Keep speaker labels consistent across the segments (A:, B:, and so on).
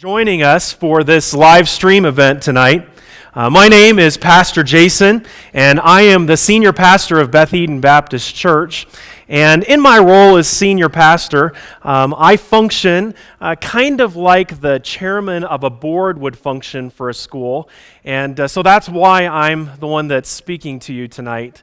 A: Joining us for this live stream event tonight. My name is Pastor Jason, and I am the senior pastor of Beth Eden Baptist Church. And in my role as senior pastor, I function kind of like the chairman of a board would function for a school. And so that's why I'm the one that's speaking to you tonight.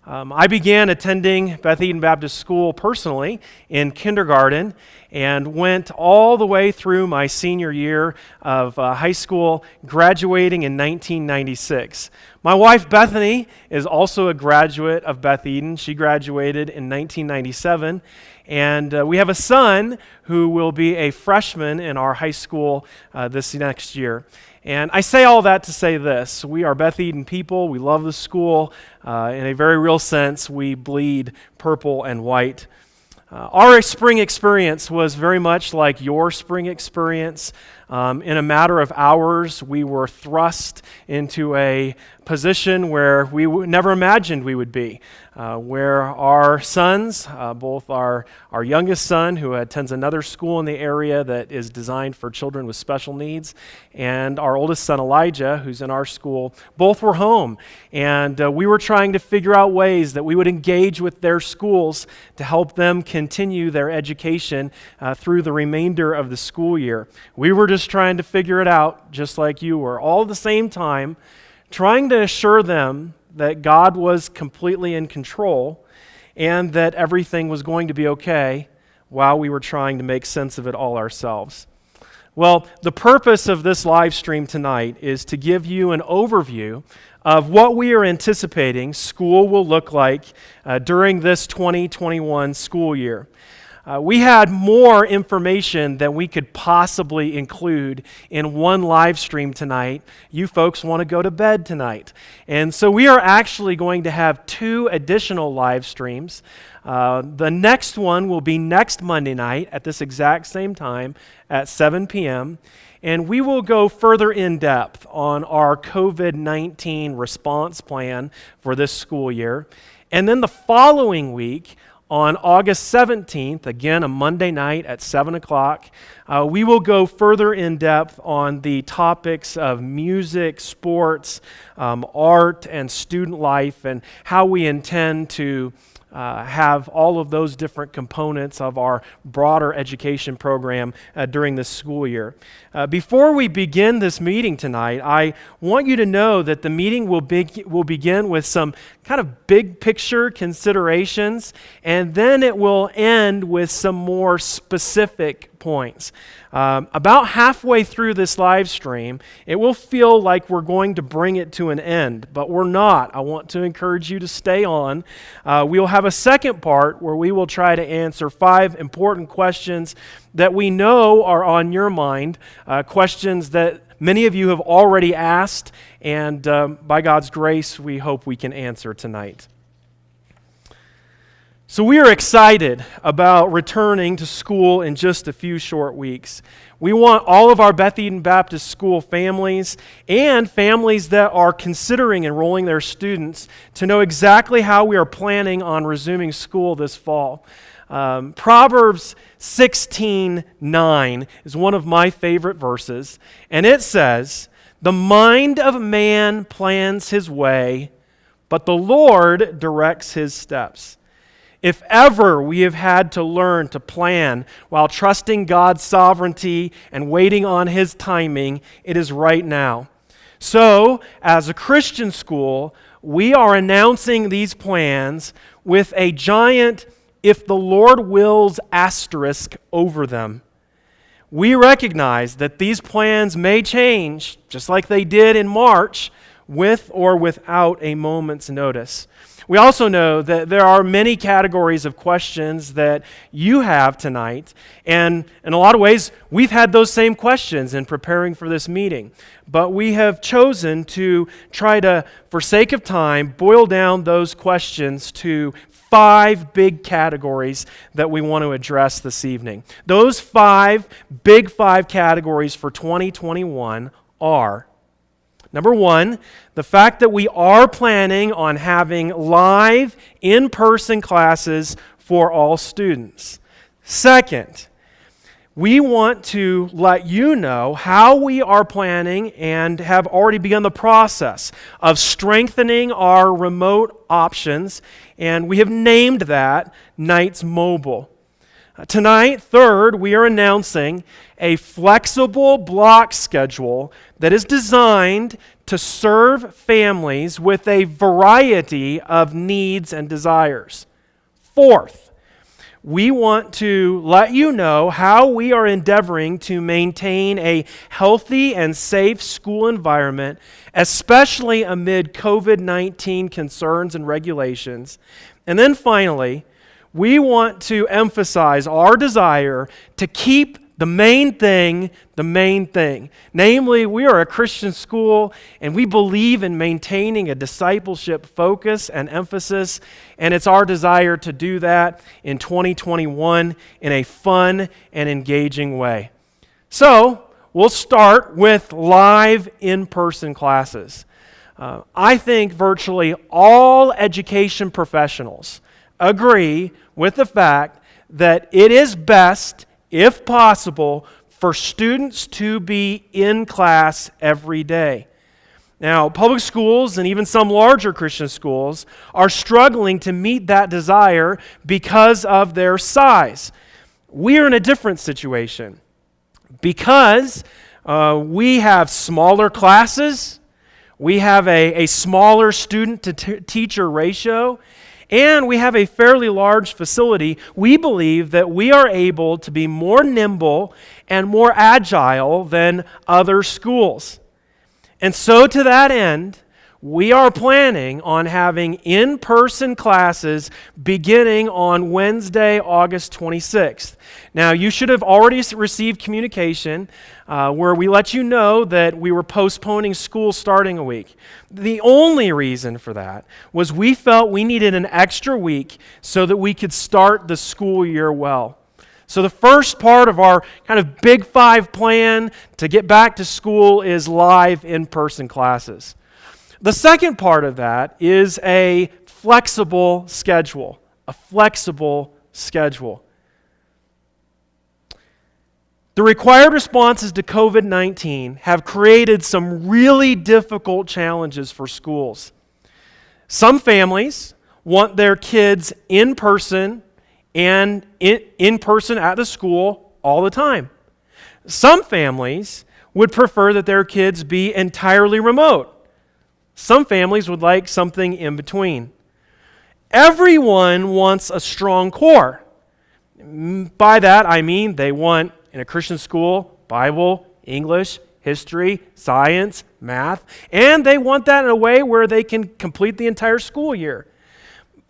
A: I began attending Beth Eden Baptist School personally in kindergarten and went all the way through my senior year of high school, graduating in 1996. My wife, Bethany, is also a graduate of Beth Eden. She graduated in 1997, and we have a son who will be a freshman in our high school this next year. And I say all that to say this: we are Beth Eden people. We love the school. In a very real sense, we bleed purple and white. Our spring experience was very much like your spring experience. In a matter of hours, we were thrust into a position where we never imagined we would be, where our sons, both our youngest son, who attends another school in the area that is designed for children with special needs, and our oldest son, Elijah, who's in our school, both were home. And we were trying to figure out ways that we would engage with their schools to help them continue their education through the remainder of the school year. We were just trying to figure it out, just like you were, all at the same time, trying to assure them that God was completely in control and that everything was going to be okay while we were trying to make sense of it all ourselves. Well, the purpose of this live stream tonight is to give you an overview of what we are anticipating school will look like during this 2021 school year. We had more information than we could possibly include in one live stream tonight. You folks want to go to bed tonight. And so we are actually going to have 2 additional live streams. The next one will be next Monday night at this exact same time at 7 p.m. And we will go further in depth on our COVID-19 response plan for this school year. And then the following week, on August 17th, again a Monday night at 7 o'clock, we will go further in depth on the topics of music, sports, art, and student life, and how we intend to have all of those different components of our broader education program during this school year. Before we begin this meeting tonight, I want you to know that the meeting will begin with some kind of big picture considerations, and then it will end with some more specific points. About halfway through this live stream, it will feel like we're going to bring it to an end, but we're not. I want to encourage you to stay on. We will have a second part where we will try to answer 5 important questions that we know are on your mind, questions that many of you have already asked, and by God's grace, we hope we can answer tonight. So we are excited about returning to school in just a few short weeks. We want all of our Beth Eden Baptist School families and families that are considering enrolling their students to know exactly how we are planning on resuming school this fall. Proverbs 16:9 is one of my favorite verses, and it says, "The mind of man plans his way, but the Lord directs his steps." If ever we have had to learn to plan while trusting God's sovereignty and waiting on His timing, it is right now. So, as a Christian school, we are announcing these plans with a giant "if the Lord wills" asterisk over them. We recognize that these plans may change, just like they did in March, with or without a moment's notice. We also know that there are many categories of questions that you have tonight, and in a lot of ways, we've had those same questions in preparing for this meeting. But we have chosen to try to, for sake of time, boil down those questions to 5 big categories that we want to address this evening. Those 5 categories for 2021 are: Number 1, the fact that we are planning on having live, in-person classes for all students. Second, we want to let you know how we are planning and have already begun the process of strengthening our remote options, and we have named that Nights Mobile. Tonight, third, we are announcing a flexible block schedule that is designed to serve families with a variety of needs and desires. Fourth, we want to let you know how we are endeavoring to maintain a healthy and safe school environment, especially amid COVID-19 concerns and regulations. And then finally, we want to emphasize our desire to keep the main thing. Namely, we are a Christian school and we believe in maintaining a discipleship focus and emphasis, and it's our desire to do that in 2021 in a fun and engaging way. So, we'll start with live in-person classes. I think virtually all education professionals agree with the fact that it is best, if possible, for students to be in class every day. Now, public schools and even some larger Christian schools are struggling to meet that desire because of their size. We are in a different situation. Because we have smaller classes, we have a smaller student-to-teacher ratio, and we have a fairly large facility, we believe that we are able to be more nimble and more agile than other schools. And so to that end, we are planning on having in-person classes beginning on Wednesday, August 26th. Now, you should have already received communication where we let you know that we were postponing school starting a week. The only reason for that was we felt we needed an extra week so that we could start the school year well. So the first part of our kind of Big Five plan to get back to school is live in-person classes. The second part of that is a flexible schedule. The required responses to COVID-19 have created some really difficult challenges for schools. Some families want their kids in person and in person at the school all the time. Some families would prefer that their kids be entirely remote. Some families would like something in between. Everyone wants a strong core. By that, I mean they want, in a Christian school, Bible, English, history, science, math, and they want that in a way where they can complete the entire school year.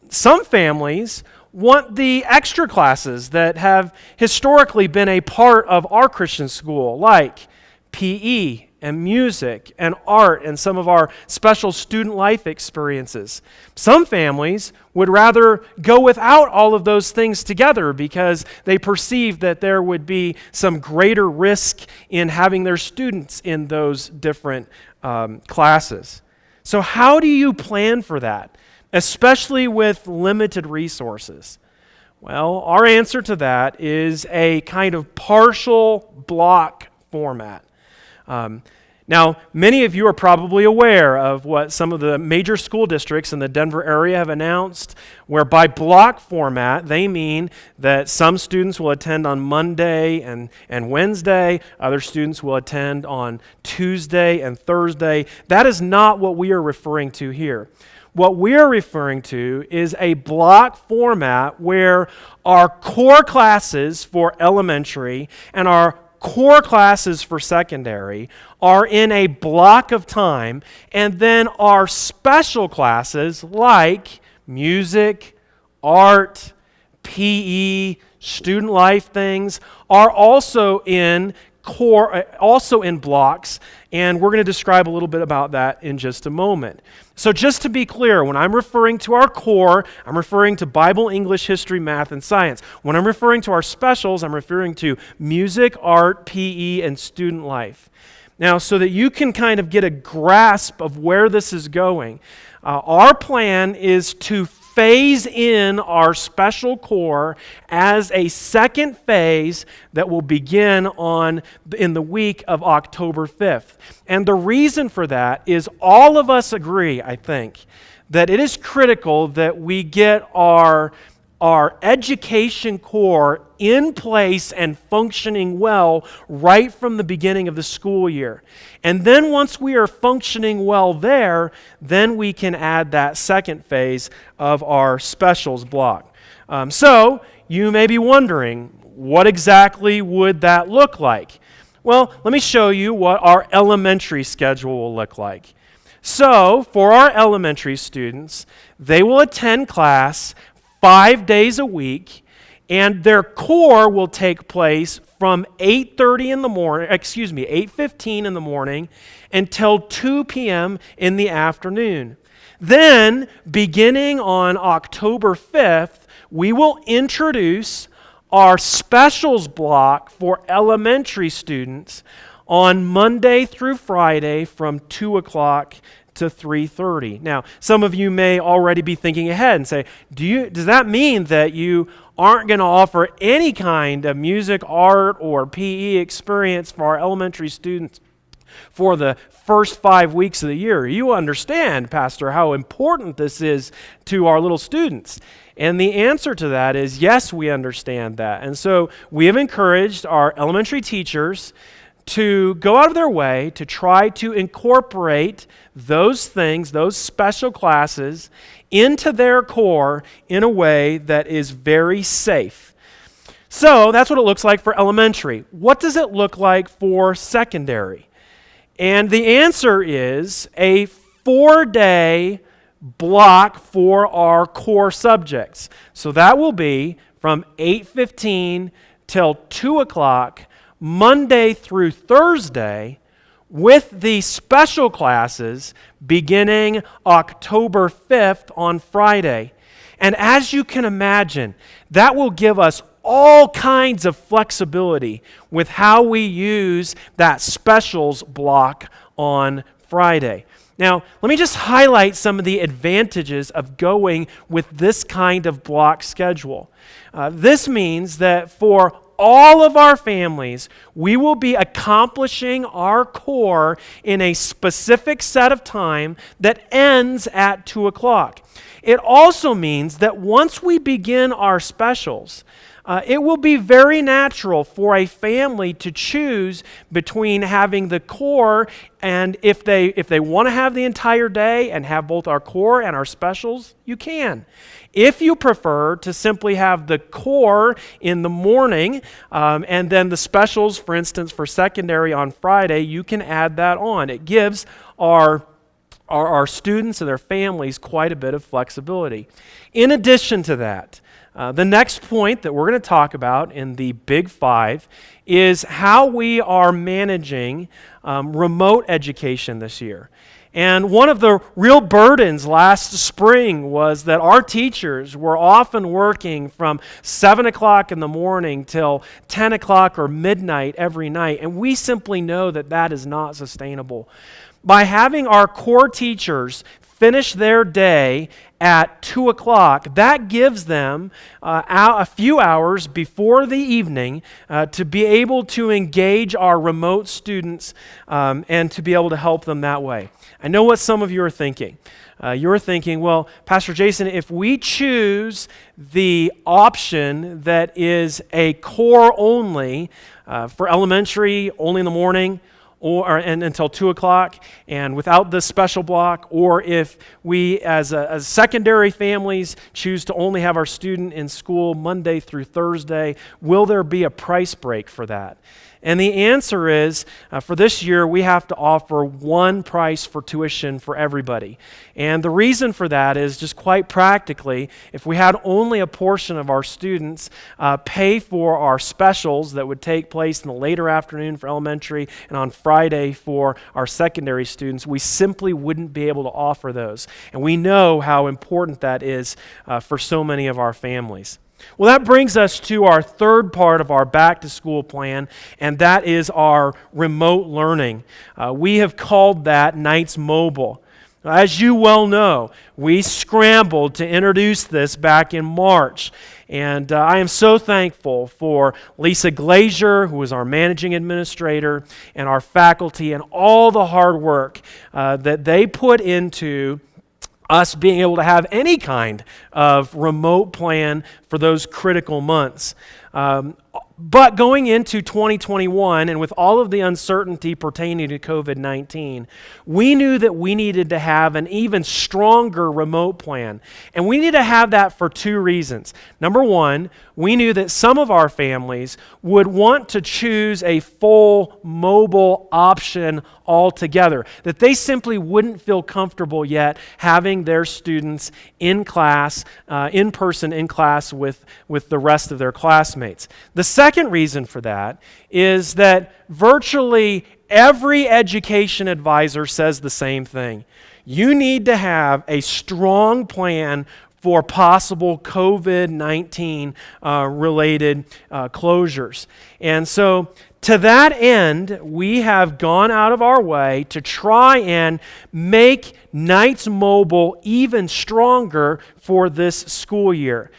A: Some families want the extra classes that have historically been a part of our Christian school, like PE and music and art and some of our special student life experiences. Some families would rather go without all of those things together because they perceive that there would be some greater risk in having their students in those different classes. So how do you plan for that, especially with limited resources? Well, our answer to that is a kind of partial block format. Now, many of you are probably aware of what some of the major school districts in the Denver area have announced, where by block format, they mean that some students will attend on Monday and Wednesday, other students will attend on Tuesday and Thursday. That is not what we are referring to here. What we are referring to is a block format where our core classes for elementary and our core classes for secondary are in a block of time, and then our special classes like music, art, PE, student life things are also in blocks, and we're going to describe a little bit about that in just a moment. So just to be clear, when I'm referring to our core, I'm referring to Bible, English, history, math, and science. When I'm referring to our specials, I'm referring to music, art, PE, and student life. Now, so that you can kind of get a grasp of where this is going, Our plan is to phase in our special core as a second phase that will begin in the week of October 5th. And the reason for that is all of us agree, I think, that it is critical that we get our education core in place and functioning well right from the beginning of the school year. And then once we are functioning well there, then we can add that second phase of our specials block. So you may be wondering, what exactly would that look like? Well, let me show you what our elementary schedule will look like. So for our elementary students, they will attend class 5 days a week, and their core will take place from 8:15 in the morning until 2 p.m. in the afternoon. Then, beginning on October 5th, we will introduce our specials block for elementary students on Monday through Friday from 2 o'clock to 3:30. Now, some of you may already be thinking ahead and say, does that mean that you aren't going to offer any kind of music, art, or PE experience for our elementary students for the first 5 weeks of the year? You understand, Pastor, how important this is to our little students. And the answer to that is yes, we understand that. And so we have encouraged our elementary teachers to go out of their way to try to incorporate those things, those special classes, into their core in a way that is very safe. So that's what it looks like for elementary. What does it look like for secondary? And the answer is a 4-day block for our core subjects. So that will be from 8:15 till 2 o'clock, Monday through Thursday, with the special classes beginning October 5th on Friday. And as you can imagine, that will give us all kinds of flexibility with how we use that specials block on Friday. Now, let me just highlight some of the advantages of going with this kind of block schedule. This means that for all of our families, we will be accomplishing our core in a specific set of time that ends at 2 o'clock. It also means that once we begin our specials, it will be very natural for a family to choose between having the core, and if they want to have the entire day and have both our core and our specials, you can. If you prefer to simply have the core in the morning and then the specials, for instance, for secondary on Friday, you can add that on. It gives our students and their families quite a bit of flexibility. In addition to that, the next point that we're going to talk about in the Big Five is how we are managing remote education this year. And one of the real burdens last spring was that our teachers were often working from 7 o'clock in the morning till 10 o'clock or midnight every night, and we simply know that that is not sustainable. By having our core teachers finish their day at 2 o'clock, that gives them a few hours before the evening to be able to engage our remote students and to be able to help them that way. I know what some of you are thinking. You're thinking, well, Pastor Jason, if we choose the option that is a core only for elementary, only in the morning, and until 2 o'clock, and without this special block, or if we as secondary families choose to only have our student in school Monday through Thursday, will there be a price break for that? And the answer is, for this year, we have to offer one price for tuition for everybody. And the reason for that is just quite practically, if we had only a portion of our students pay for our specials that would take place in the later afternoon for elementary and on Friday for our secondary students, we simply wouldn't be able to offer those. And we know how important that is for so many of our families. Well, that brings us to our third part of our back-to-school plan, and that is our remote learning. We have called that Nights Mobile. As you well know, we scrambled to introduce this back in March. And I am so thankful for Lisa Glazier, who is our managing administrator, and our faculty, and all the hard work that they put into us being able to have any kind of remote plan for those critical months. But going into 2021, and with all of the uncertainty pertaining to COVID-19, we knew that we needed to have an even stronger remote plan. And we needed to have that for two reasons. Number one, we knew that some of our families would want to choose a full mobile option altogether, that they simply wouldn't feel comfortable yet having their students in class, in person in class with the rest of their classmates. The second reason for that is that virtually every education advisor says the same thing. You need to have a strong plan for possible COVID-19 related closures. And so to that end, we have gone out of our way to try and make Knights Mobile even stronger for this school year.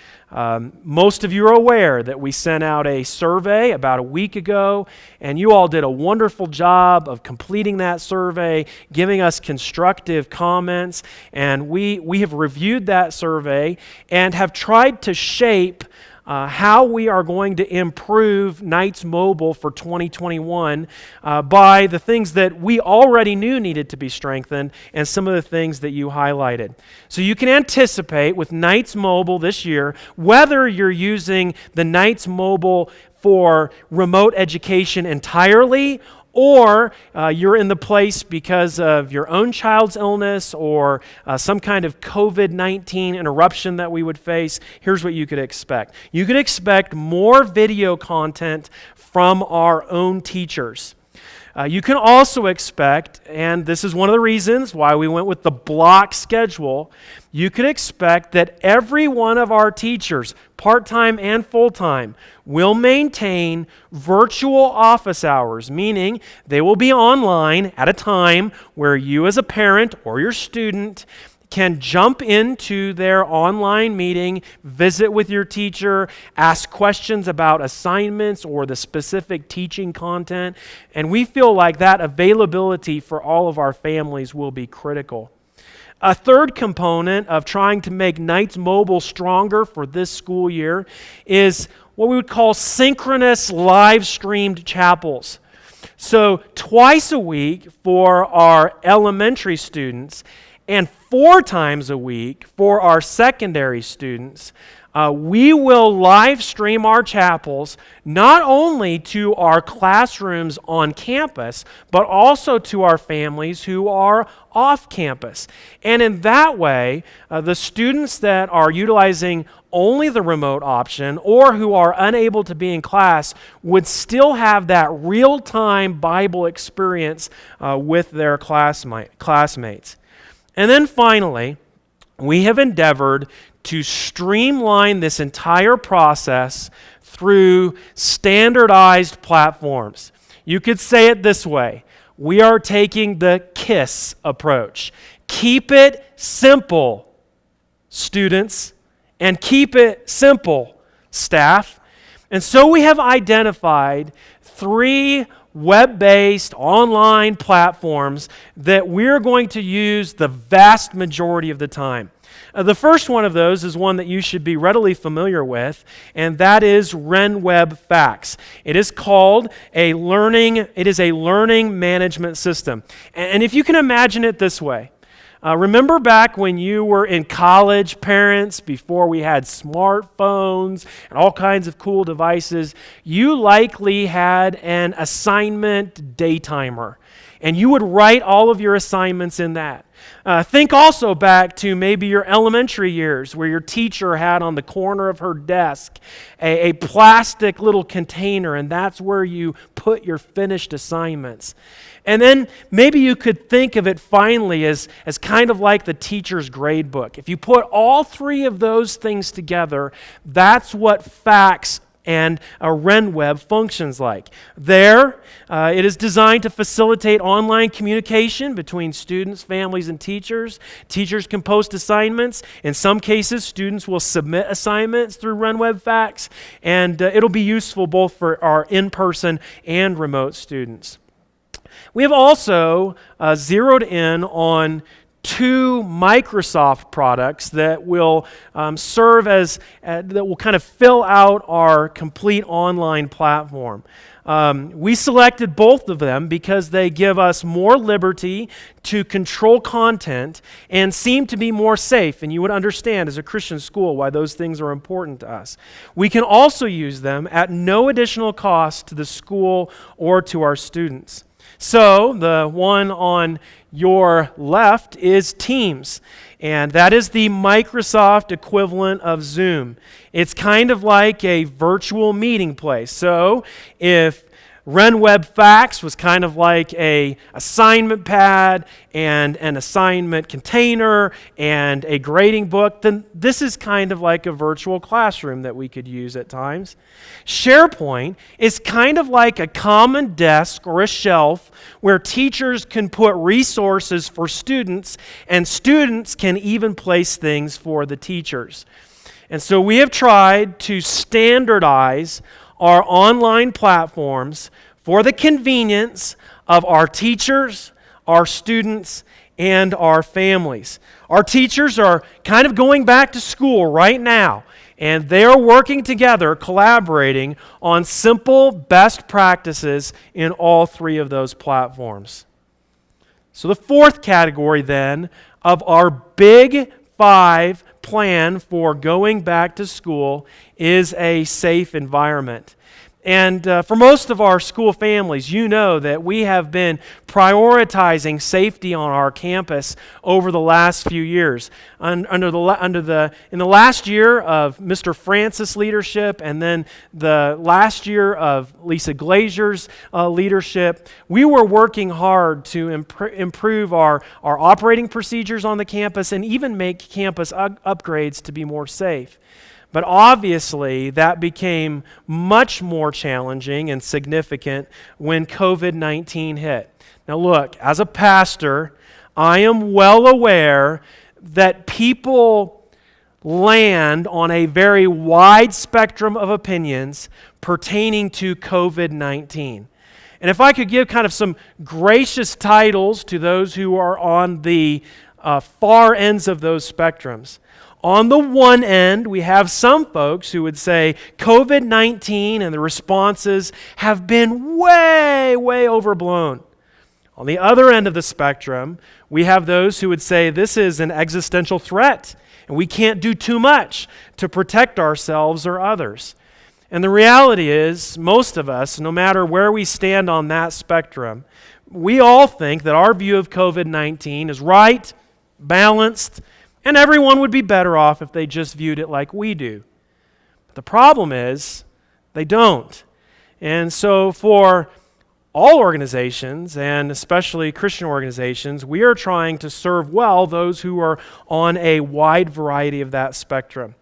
A: Most of you are aware that we sent out a survey about a week ago, and you all did a wonderful job of completing that survey, giving us constructive comments, and we have reviewed that survey and have tried to shape how we are going to improve Knights Mobile for 2021 by the things that we already knew needed to be strengthened and some of the things that you highlighted. So you can anticipate with Knights Mobile this year, whether you're using the Knights Mobile for remote education entirely, or you're in the place because of your own child's illness or some kind of COVID-19 interruption that we would face, here's what you could expect. You could expect more video content from our own teachers. You can also expect, and this is one of the reasons why we went with the block schedule, you could expect that every one of our teachers, part-time and full-time, will maintain virtual office hours, meaning they will be online at a time where you as a parent or your student can jump into their online meeting, visit with your teacher, ask questions about assignments or the specific teaching content, and we feel like that availability for all of our families will be critical. A third component of trying to make Knights Mobile stronger for this school year is what we would call synchronous live-streamed chapels. So twice a week for our elementary students and 4 times a week for our secondary students, we will live stream our chapels not only to our classrooms on campus, but also to our families who are off campus. And in that way, the students that are utilizing only the remote option or who are unable to be in class would still have that real-time Bible experience with their classmates. And then finally, we have endeavored to streamline this entire process through standardized platforms. You could say it this way. We are taking the KISS approach. Keep it simple, students, and keep it simple, staff. And so we have identified 3 web-based online platforms that we're going to use the vast majority of the time. The first one of those is one that you should be readily familiar with, and that is RenWeb Fax. It is a learning management system. And if you can imagine it this way, remember back when you were in college, parents, before we had smartphones and all kinds of cool devices, you likely had an assignment day timer, and you would write all of your assignments in that. Think also back to maybe your elementary years where your teacher had on the corner of her desk a plastic little container, and that's where you put your finished assignments. And then maybe you could think of it finally as kind of like the teacher's grade book. If you put all 3 of those things together, that's what fax and RenWeb functions like. There, it is designed to facilitate online communication between students, families, and teachers. Teachers can post assignments. In some cases, students will submit assignments through RenWeb Facts, and it'll be useful both for our in-person and remote students. We have also zeroed in on 2 Microsoft products that will serve as, that will kind of fill out our complete online platform. We selected both of them because they give us more liberty to control content and seem to be more safe, and you would understand as a Christian school why those things are important to us. We can also use them at no additional cost to the school or to our students. So the one on your left is Teams, and that is the Microsoft equivalent of Zoom. It's kind of like a virtual meeting place. So if RenWeb Facts was kind of like a assignment pad and an assignment container and a grading book, then this is kind of like a virtual classroom that we could use at times. SharePoint is kind of like a common desk or a shelf where teachers can put resources for students, and students can even place things for the teachers. And so we have tried to standardize our online platforms for the convenience of our teachers, our students, and our families. Our teachers are kind of going back to school right now, and they are working together, collaborating on simple best practices in all 3 of those platforms. So the 4th category then of our Big 5 plan for going back to school is a safe environment. And for most of our school families, you know that we have been prioritizing safety on our campus over the last few years. In the last year of Mr. Francis' leadership, and then the last year of Lisa Glazier's leadership, we were working hard to improve our operating procedures on the campus and even make campus upgrades to be more safe. But obviously, that became much more challenging and significant when COVID-19 hit. Now look, as a pastor, I am well aware that people land on a very wide spectrum of opinions pertaining to COVID-19. And if I could give kind of some gracious titles to those who are on the far ends of those spectrums. On the one end, we have some folks who would say COVID-19 and the responses have been way, way overblown. On the other end of the spectrum, we have those who would say this is an existential threat and we can't do too much to protect ourselves or others. And the reality is, most of us, no matter where we stand on that spectrum, we all think that our view of COVID-19 is right, balanced, and everyone would be better off if they just viewed it like we do. But the problem is, they don't. And so for all organizations, and especially Christian organizations, we are trying to serve well those who are on a wide variety of that spectrum.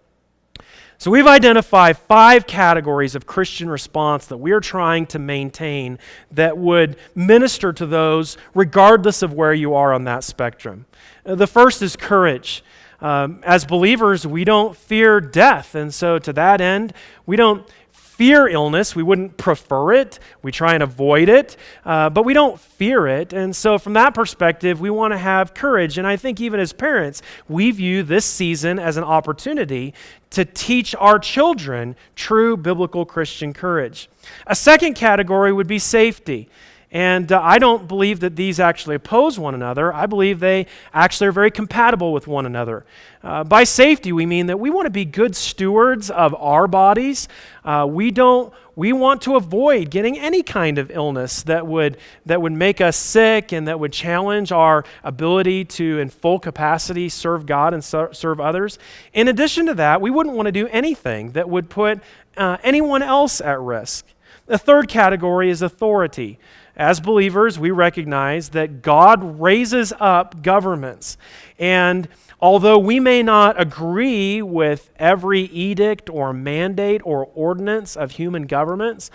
A: So we've identified 5 categories of Christian response that we are trying to maintain that would minister to those regardless of where you are on that spectrum. The first is courage. As believers, we don't fear death, and so to that end, we don't fear illness. We wouldn't prefer it. We try and avoid it, but we don't fear it. And so from that perspective, we want to have courage. And I think even as parents, we view this season as an opportunity to teach our children true biblical Christian courage. A second category would be safety. And I don't believe that these actually oppose one another. I believe they actually are very compatible with one another. By safety, we mean that we want to be good stewards of our bodies. We want to avoid getting any kind of illness that would make us sick and that would challenge our ability to, in full capacity, serve God and serve others. In addition to that, we wouldn't want to do anything that would put anyone else at risk. The third category is authority. as believers, we recognize that God raises up governments. And although we may not agree with every edict or mandate or ordinance of human governments,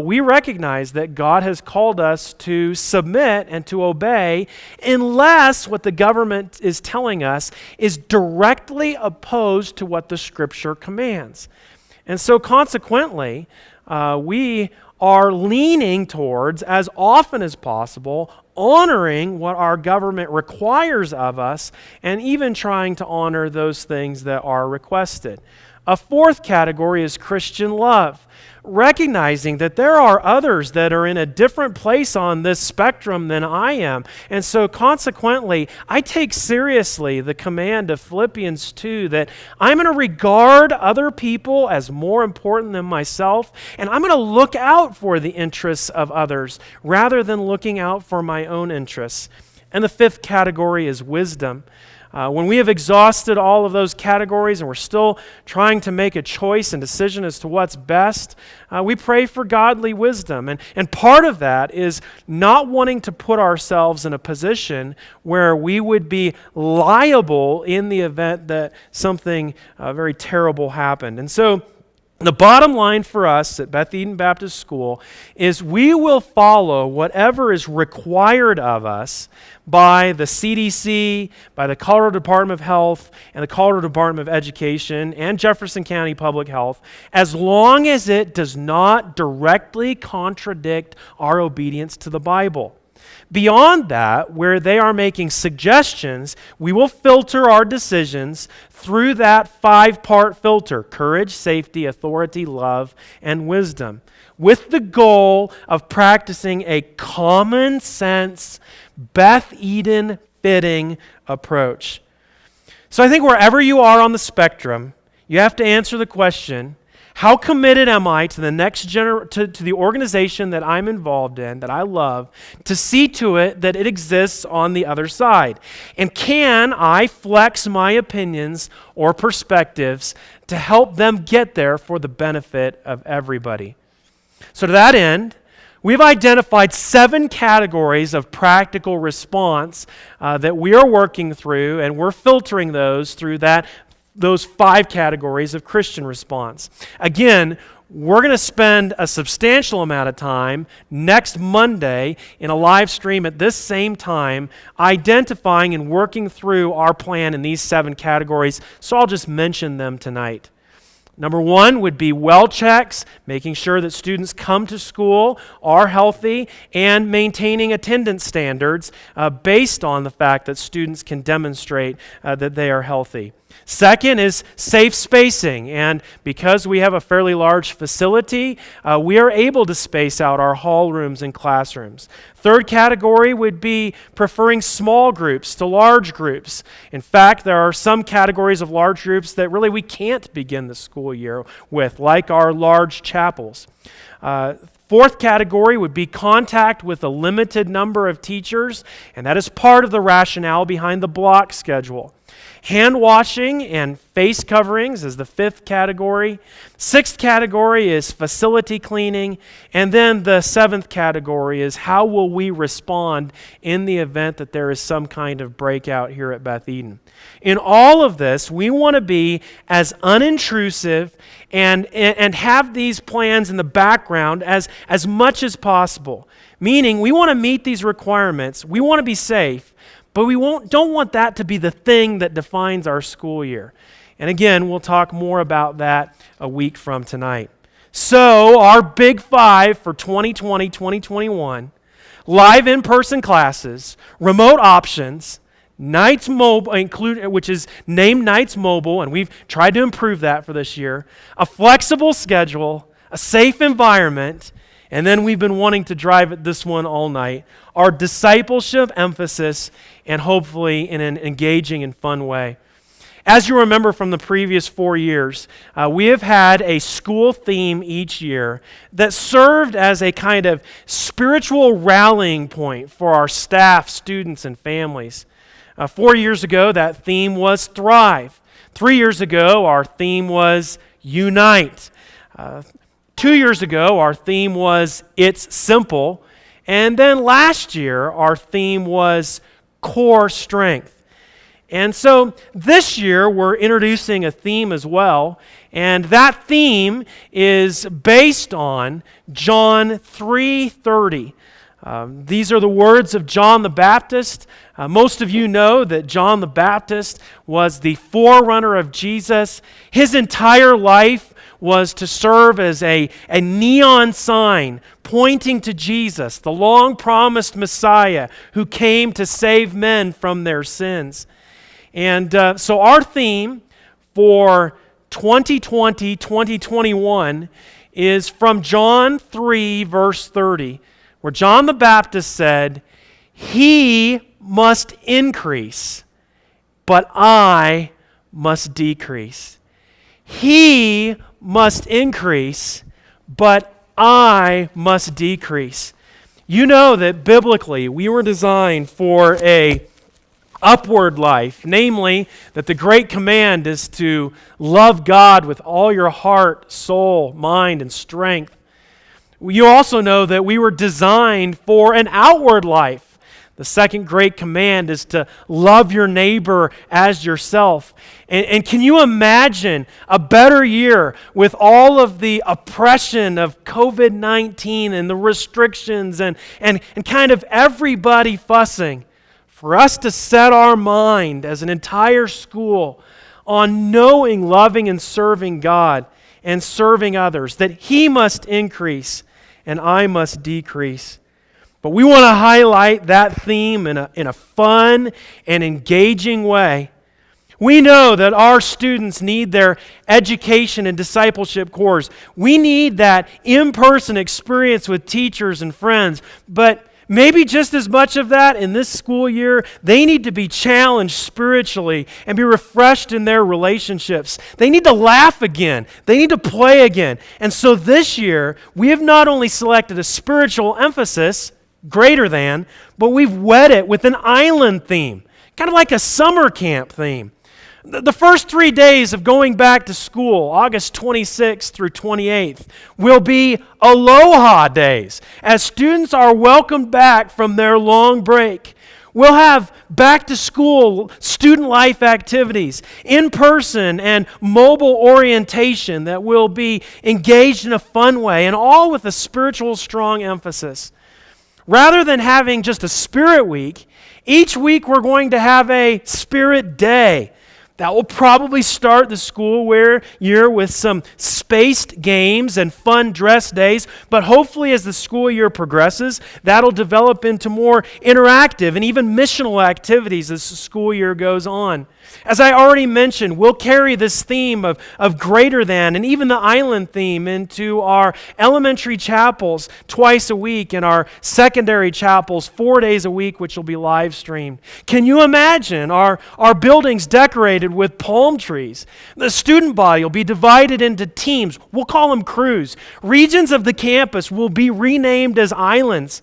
A: we recognize that God has called us to submit and to obey unless what the government is telling us is directly opposed to what the Scripture commands. And so consequently, we are leaning towards, as often as possible, honoring what our government requires of us and even trying to honor those things that are requested. A fourth category is Christian love, recognizing that there are others that are in a different place on this spectrum than I am. And so consequently, I take seriously the command of Philippians 2 that I'm going to regard other people as more important than myself, and I'm going to look out for the interests of others rather than looking out for my own interests. And the fifth category is wisdom. When we have exhausted all of those categories and we're still trying to make a choice and decision as to what's best, we pray for godly wisdom. And part of that is not wanting to put ourselves in a position where we would be liable in the event that something very terrible happened. And so the bottom line for us at Beth Eden Baptist School is we will follow whatever is required of us by the CDC, by the Colorado Department of Health, and the Colorado Department of Education, and Jefferson County Public Health, as long as it does not directly contradict our obedience to the Bible. Beyond that, where they are making suggestions, we will filter our decisions through that 5-part filter: courage, safety, authority, love, and wisdom, with the goal of practicing a common sense, Beth Eden fitting approach. So I think wherever you are on the spectrum, you have to answer the question, how committed am I to the next to the organization that I'm involved in, that I love, to see to it that it exists on the other side? And can I flex my opinions or perspectives to help them get there for the benefit of everybody? So to that end, we've identified 7 categories of practical response that we are working through, and we're filtering those through those 5 categories of Christian response. Again, we're going to spend a substantial amount of time next Monday in a live stream at this same time identifying and working through our plan in these 7 categories, so I'll just mention them tonight. Number 1 would be well checks, making sure that students come to school, are healthy, and maintaining attendance standards based on the fact that students can demonstrate that they are healthy. Second is safe spacing, and because we have a fairly large facility, we are able to space out our hall rooms and classrooms. Third category would be preferring small groups to large groups. In fact, there are some categories of large groups that really we can't begin the school year with, like our large chapels. Fourth category would be contact with a limited number of teachers, and that is part of the rationale behind the block schedule. Hand washing and face coverings is the 5th category. 6th category is facility cleaning. And then the 7th category is how will we respond in the event that there is some kind of breakout here at Beth Eden. In all of this, we want to be as unintrusive and have these plans in the background as much as possible. Meaning, we want to meet these requirements. We want to be safe. But we don't want that to be the thing that defines our school year. And again, we'll talk more about that a week from tonight. So, our big 5 for 2020-2021, live in-person classes, remote options, Nights Mobile, which is named Nights Mobile, and we've tried to improve that for this year, a flexible schedule, a safe environment, and then we've been wanting to drive at this one all night, our discipleship emphasis, and hopefully in an engaging and fun way. As you remember from the previous 4 years, we have had a school theme each year that served as a kind of spiritual rallying point for our staff, students, and families. 4 years ago, that theme was Thrive. 3 years ago, our theme was Unite. 2 years ago, our theme was It's Simple. And then last year, our theme was core strength. And so this year, we're introducing a theme as well. And that theme is based on John 3:30. These are the words of John the Baptist. Most of you know that John the Baptist was the forerunner of Jesus. His entire life was to serve as a neon sign pointing to Jesus, the long-promised Messiah who came to save men from their sins. And so our theme for 2020-2021 is from John 3, verse 30, where John the Baptist said, "He must increase, but I must decrease. He must increase, but I must decrease." You know that biblically we were designed for a upward life, namely that the great command is to love God with all your heart, soul, mind, and strength. You also know that we were designed for an outward life. The second great command is to love your neighbor as yourself. And can you imagine a better year with all of the oppression of COVID-19 and the restrictions and kind of everybody fussing, for us to set our mind as an entire school on knowing, loving, and serving God and serving others, that He must increase and I must decrease. But we want to highlight that theme in a fun and engaging way. We know that our students need their education and discipleship course. We need that in-person experience with teachers and friends, but maybe just as much of that in this school year, they need to be challenged spiritually and be refreshed in their relationships. They need to laugh again. They need to play again. And so this year, we have not only selected a spiritual emphasis, greater than, but we've wed it with an island theme, kind of like a summer camp theme. The first 3 days of going back to school, August 26th through 28th, will be Aloha days, as students are welcomed back from their long break. We'll have back-to-school student life activities, in-person and mobile orientation that will be engaged in a fun way, and all with a spiritual strong emphasis. Rather than having just a Spirit Week, each week we're going to have a Spirit Day. That will probably start the school year with some spaced games and fun dress days, but hopefully as the school year progresses, that'll develop into more interactive and even missional activities as the school year goes on. As I already mentioned, we'll carry this theme of greater than and even the island theme into our elementary chapels twice a week and our secondary chapels 4 days a week, which will be live streamed. Can you imagine our buildings decorated with palm trees? The student body will be divided into teams. We'll call them crews. Regions of the campus will be renamed as islands.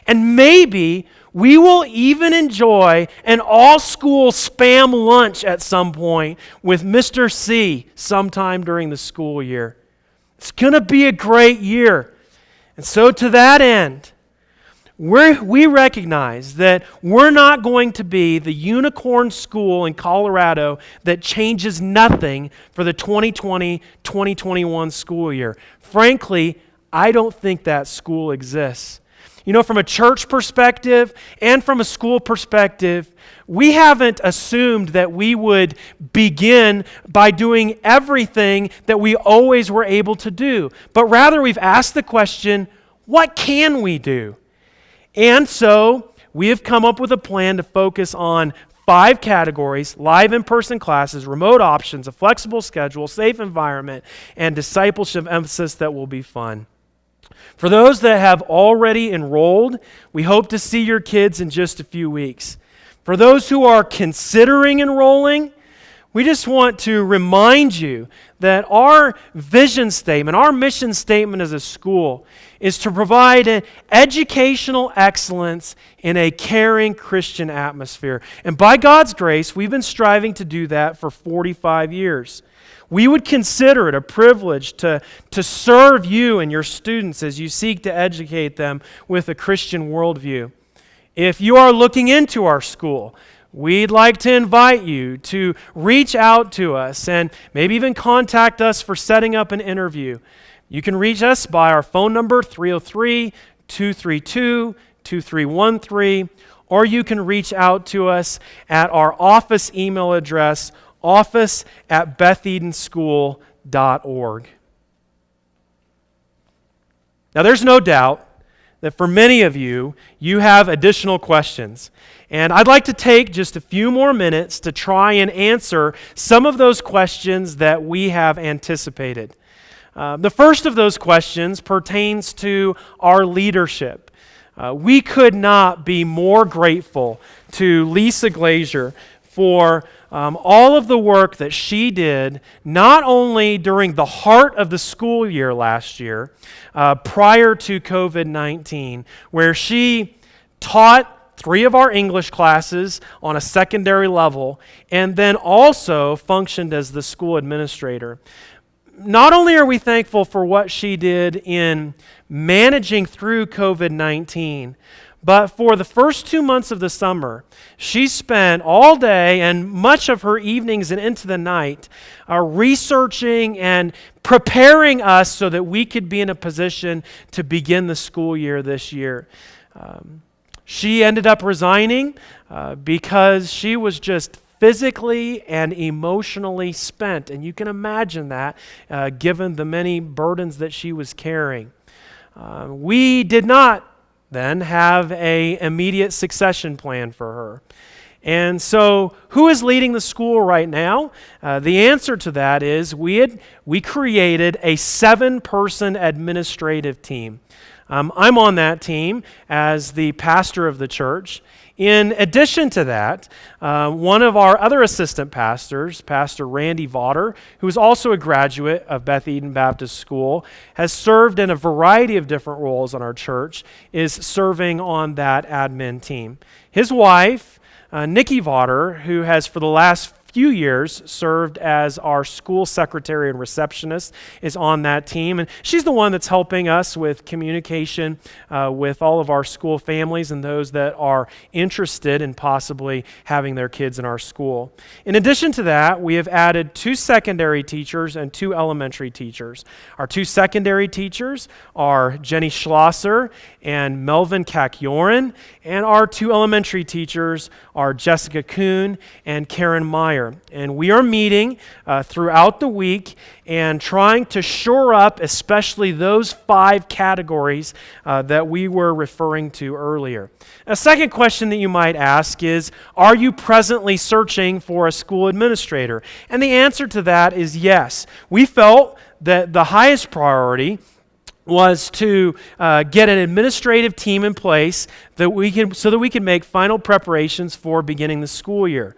A: And maybe we will even enjoy an all-school Spam lunch at some point with Mr. C sometime during the school year. It's going to be a great year. And so to that end, we recognize that we're not going to be the unicorn school in Colorado that changes nothing for the 2020-2021 school year. Frankly, I don't think that school exists. You know, from a church perspective and from a school perspective, we haven't assumed that we would begin by doing everything that we always were able to do. But rather, we've asked the question, what can we do? And so, we have come up with a plan to focus on 5 categories: live in-person classes, remote options, a flexible schedule, safe environment, and discipleship emphasis that will be fun. For those that have already enrolled, we hope to see your kids in just a few weeks. For those who are considering enrolling, we just want to remind you that our vision statement, our mission statement as a school, is to provide an educational excellence in a caring Christian atmosphere. And by God's grace, we've been striving to do that for 45 years. We would consider it a privilege to serve you and your students as you seek to educate them with a Christian worldview. If you are looking into our school, we'd like to invite you to reach out to us and maybe even contact us for setting up an interview. You can reach us by our phone number, 303-232-2313, or you can reach out to us at our office email address, office@bethedenschool.org. Now, there's no doubt that for many of you, you have additional questions. And I'd like to take just a few more minutes to try and answer some of those questions that we have anticipated. The first of those questions pertains to our leadership. We could not be more grateful to Lisa Glazier for all of the work that she did, not only during the heart of the school year last year, prior to COVID-19, where she taught 3 of our English classes on a secondary level, and then also functioned as the school administrator. Not only are we thankful for what she did in managing through COVID-19, but for the first 2 months of the summer, she spent all day and much of her evenings and into the night researching and preparing us so that we could be in a position to begin the school year this year. She ended up resigning because she was just physically and emotionally spent. And you can imagine that given the many burdens that she was carrying. We did not then have an immediate succession plan for her. And so, who is leading the school right now? The answer to that is we created a 7-person administrative team. I'm on that team as the pastor of the church. In addition to that, one of our other assistant pastors, Pastor Randy Vaughter, who is also a graduate of Beth Eden Baptist School, has served in a variety of different roles on our church, is serving on that admin team. His wife, Nikki Vaughter, who has for the last few years served as our school secretary and receptionist, is on that team. And she's the one that's helping us with communication with all of our school families and those that are interested in possibly having their kids in our school. In addition to that, we have added 2 secondary teachers and 2 elementary teachers. Our 2 secondary teachers are Jenny Schlosser and Melvin Kakyoren, and our 2 elementary teachers are Jessica Kuhn and Karen Meyer. And we are meeting throughout the week and trying to shore up especially those 5 categories that we were referring to earlier. A second question that you might ask is, are you presently searching for a school administrator? And the answer to that is yes. We felt that the highest priority was to get an administrative team in place so that we can make final preparations for beginning the school year.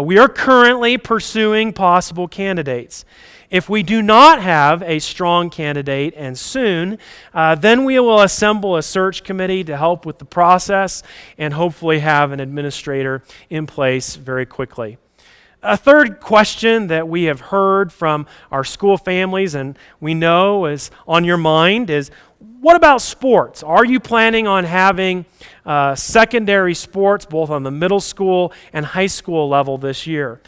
A: We are currently pursuing possible candidates. If we do not have a strong candidate and soon, then we will assemble a search committee to help with the process and hopefully have an administrator in place very quickly. A third question that we have heard from our school families and we know is on your mind is, what about sports? Are you planning on having secondary sports both on the middle school and high school level this year?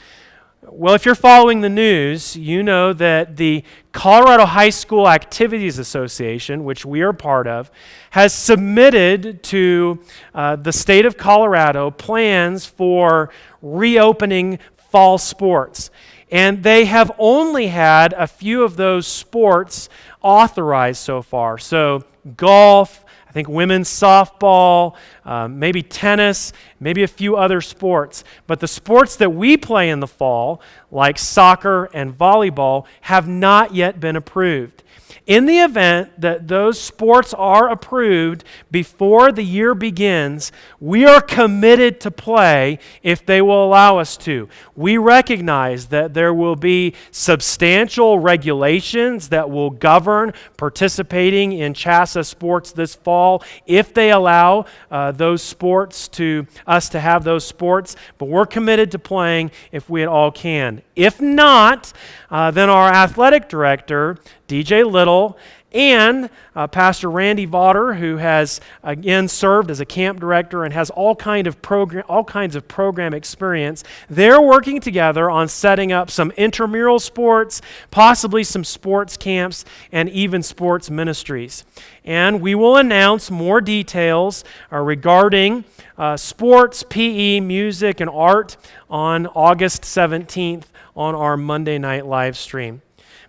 A: Well, if you're following the news, you know that the Colorado High School Activities Association, which we are part of, has submitted to the state of Colorado plans for reopening fall sports. And they have only had a few of those sports authorized so far. So golf, I think women's softball, maybe tennis, maybe a few other sports. But the sports that we play in the fall, like soccer and volleyball, have not yet been approved. In the event that those sports are approved before the year begins, we are committed to play if they will allow us to. We recognize that there will be substantial regulations that will govern participating in CHSAA sports this fall if they allow those sports to us to have those sports, but we're committed to playing if we at all can. If not, then our athletic director, DJ Little, and Pastor Randy Vaughter, who has again served as a camp director and has all kinds of program experience, they're working together on setting up some intramural sports, possibly some sports camps, and even sports ministries. And we will announce more details regarding sports, PE, music, and art on August 17th on our Monday night live stream.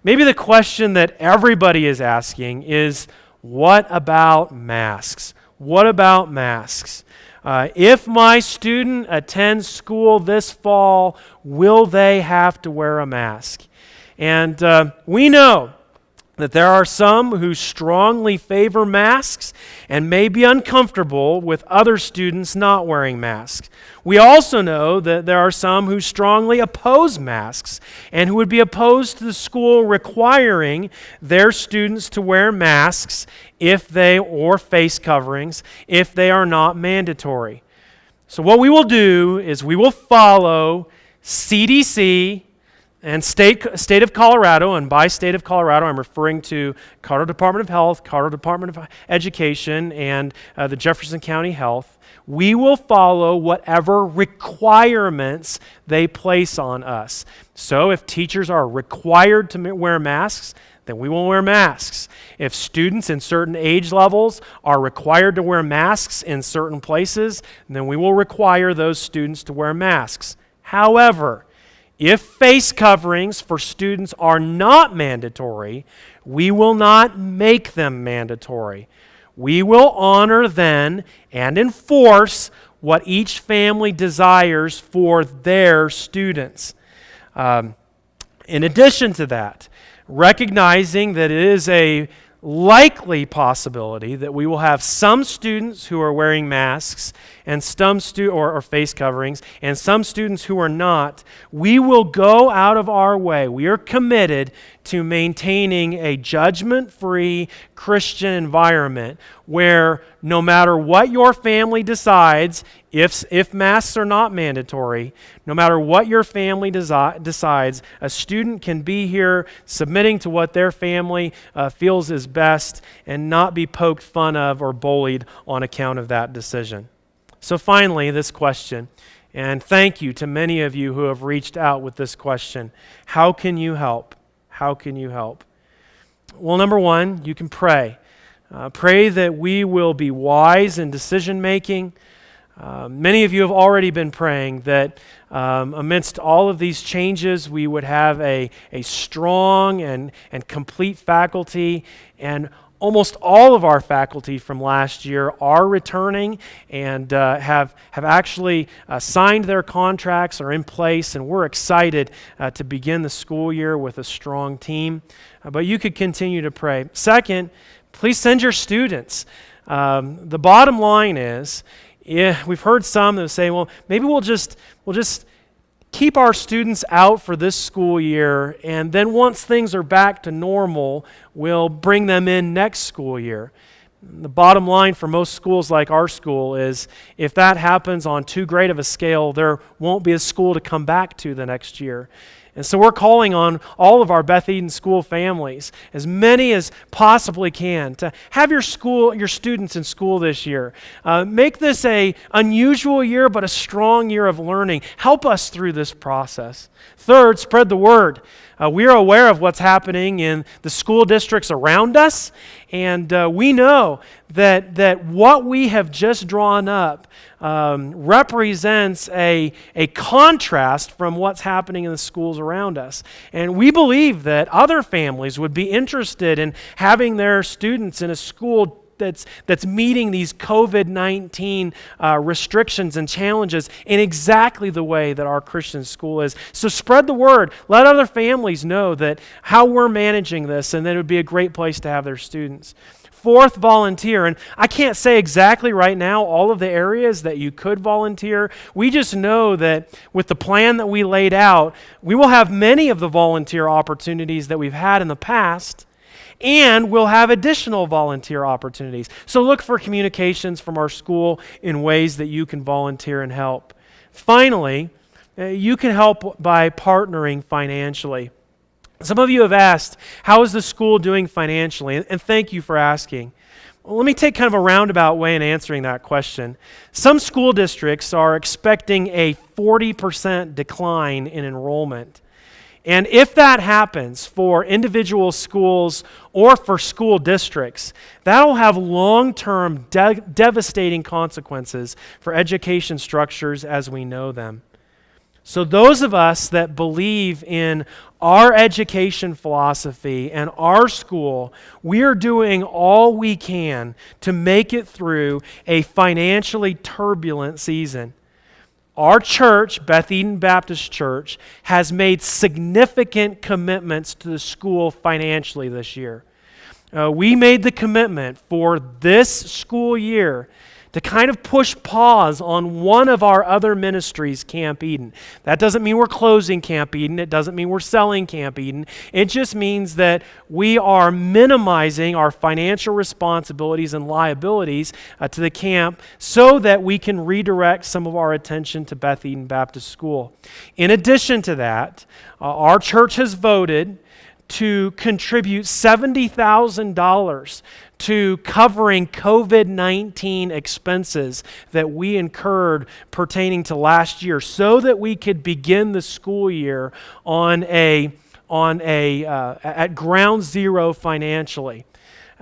A: Maybe the question that everybody is asking is, what about masks? What about masks? If my student attends school this fall, will they have to wear a mask? And we know that there are some who strongly favor masks and may be uncomfortable with other students not wearing masks. We also know that there are some who strongly oppose masks and who would be opposed to the school requiring their students to wear masks or face coverings if they are not mandatory. So what we will do is we will follow CDC and state of Colorado, and by state of Colorado, I'm referring to Colorado Department of Health, Colorado Department of Education, and the Jefferson County Health. We will follow whatever requirements they place on us. So if teachers are required to wear masks, then we will wear masks. If students in certain age levels are required to wear masks in certain places, then we will require those students to wear masks. However, if face coverings for students are not mandatory, we will not make them mandatory. We will honor then and enforce what each family desires for their students. In addition to that, recognizing that it is a likely possibility that we will have some students who are wearing masks and some or face coverings and some students who are not, we will go out of our way. We are committed to maintaining a judgment-free Christian environment where no matter what your family decides, if masks are not mandatory, no matter what your family decides, a student can be here submitting to what their family feels is best and not be poked fun of or bullied on account of that decision. So finally, this question, and thank you to many of you who have reached out with this question. How can you help? How can you help? Well, number one, you can pray. Pray that we will be wise in decision-making. Many of you have already been praying that amidst all of these changes, we would have a strong and complete faculty, and almost all of our faculty from last year are returning and have actually signed their contracts, are in place, and we're excited to begin the school year with a strong team. But you could continue to pray. Second, please send your students. The bottom line is, we've heard some that say, well, maybe we'll just keep our students out for this school year, and then once things are back to normal, we'll bring them in next school year. The bottom line for most schools like our school is if that happens on too great of a scale, there won't be a school to come back to the next year. And so we're calling on all of our Beth Eden School families, as many as possibly can, to have your students in school this year. Make this an unusual year, but a strong year of learning. Help us through this process. Third, spread the word. We are aware of what's happening in the school districts around us, and we know that what we have just drawn up represents a contrast from what's happening in the schools around us. And we believe that other families would be interested in having their students in a school that's meeting these COVID-19 restrictions and challenges in exactly the way that our Christian school is. So spread the word. Let other families know that how we're managing this, and that it would be a great place to have their students. Fourth, volunteer. And I can't say exactly right now all of the areas that you could volunteer. We just know that with the plan that we laid out, we will have many of the volunteer opportunities that we've had in the past, and we'll have additional volunteer opportunities. So look for communications from our school in ways that you can volunteer and help. Finally, you can help by partnering financially. Some of you have asked, how is the school doing financially? And thank you for asking. Well, let me take kind of a roundabout way in answering that question. Some school districts are expecting a 40% decline in enrollment. And if that happens for individual schools or for school districts, that'll have long-term devastating consequences for education structures as we know them. So those of us that believe in our education philosophy and our school, we are doing all we can to make it through a financially turbulent season. Our church, Beth Eden Baptist Church, has made significant commitments to the school financially this year. We made the commitment for this school year to kind of push pause on one of our other ministries, Camp Eden. That doesn't mean we're closing Camp Eden. It doesn't mean we're selling Camp Eden. It just means that we are minimizing our financial responsibilities and liabilities to the camp so that we can redirect some of our attention to Beth Eden Baptist School. In addition to that, our church has voted to contribute $70,000 to covering COVID-19 expenses that we incurred pertaining to last year so that we could begin the school year at ground zero financially.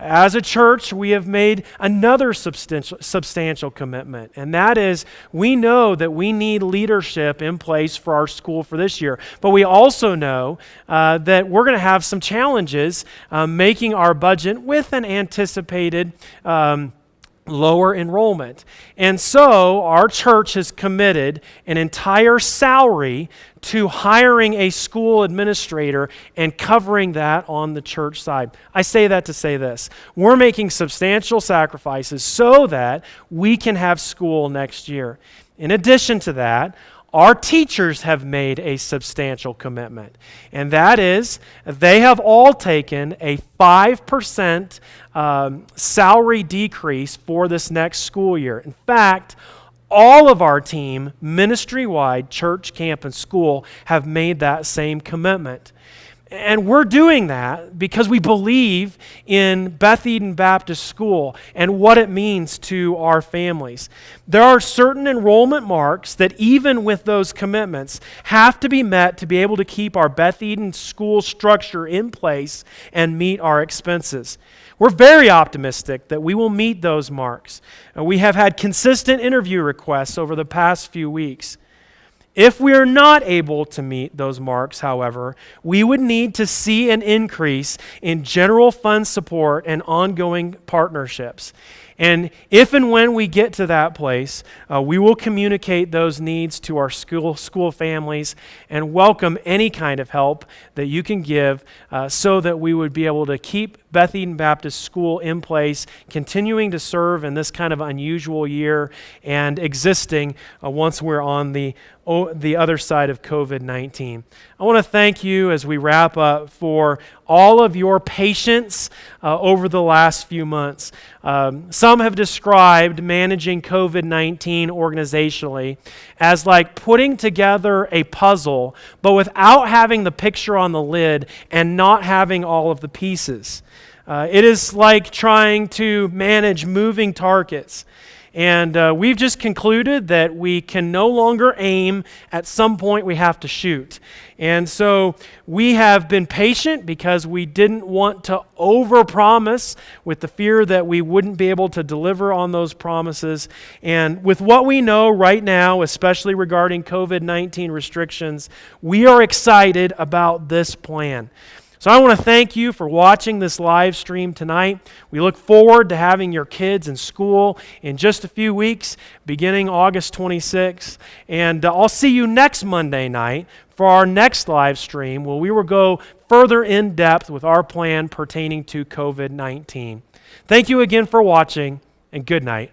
A: As a church, we have made another substantial commitment, and that is we know that we need leadership in place for our school for this year. But we also know that we're going to have some challenges making our budget with an anticipated lower enrollment. And so our church has committed an entire salary to hiring a school administrator and covering that on the church side. I say that to say this. We're making substantial sacrifices so that we can have school next year. In addition to that, our teachers have made a substantial commitment, and that is they have all taken a 5% salary decrease for this next school year. In fact, all of our team, ministry-wide, church, camp, and school, have made that same commitment. And we're doing that because we believe in Beth Eden Baptist School and what it means to our families. There are certain enrollment marks that even with those commitments have to be met to be able to keep our Beth Eden School structure in place and meet our expenses. We're very optimistic that we will meet those marks. We have had consistent interview requests over the past few weeks. If we are not able to meet those marks, however, we would need to see an increase in general fund support and ongoing partnerships. And if and when we get to that place, we will communicate those needs to our school families and welcome any kind of help that you can give so that we would be able to keep Beth Eden Baptist School in place, continuing to serve in this kind of unusual year and existing once we're on the other side of COVID-19. I want to thank you as we wrap up for all of your patience over the last few months. Some have described managing COVID-19 organizationally as like putting together a puzzle, but without having the picture on the lid and not having all of the pieces. It is like trying to manage moving targets. And we've just concluded that we can no longer aim. At some point, we have to shoot. And so we have been patient because we didn't want to overpromise with the fear that we wouldn't be able to deliver on those promises. And with what we know right now, especially regarding COVID-19 restrictions, we are excited about this plan. So I want to thank you for watching this live stream tonight. We look forward to having your kids in school in just a few weeks, beginning August 26th. And I'll see you next Monday night for our next live stream, where we will go further in depth with our plan pertaining to COVID-19. Thank you again for watching, and good night.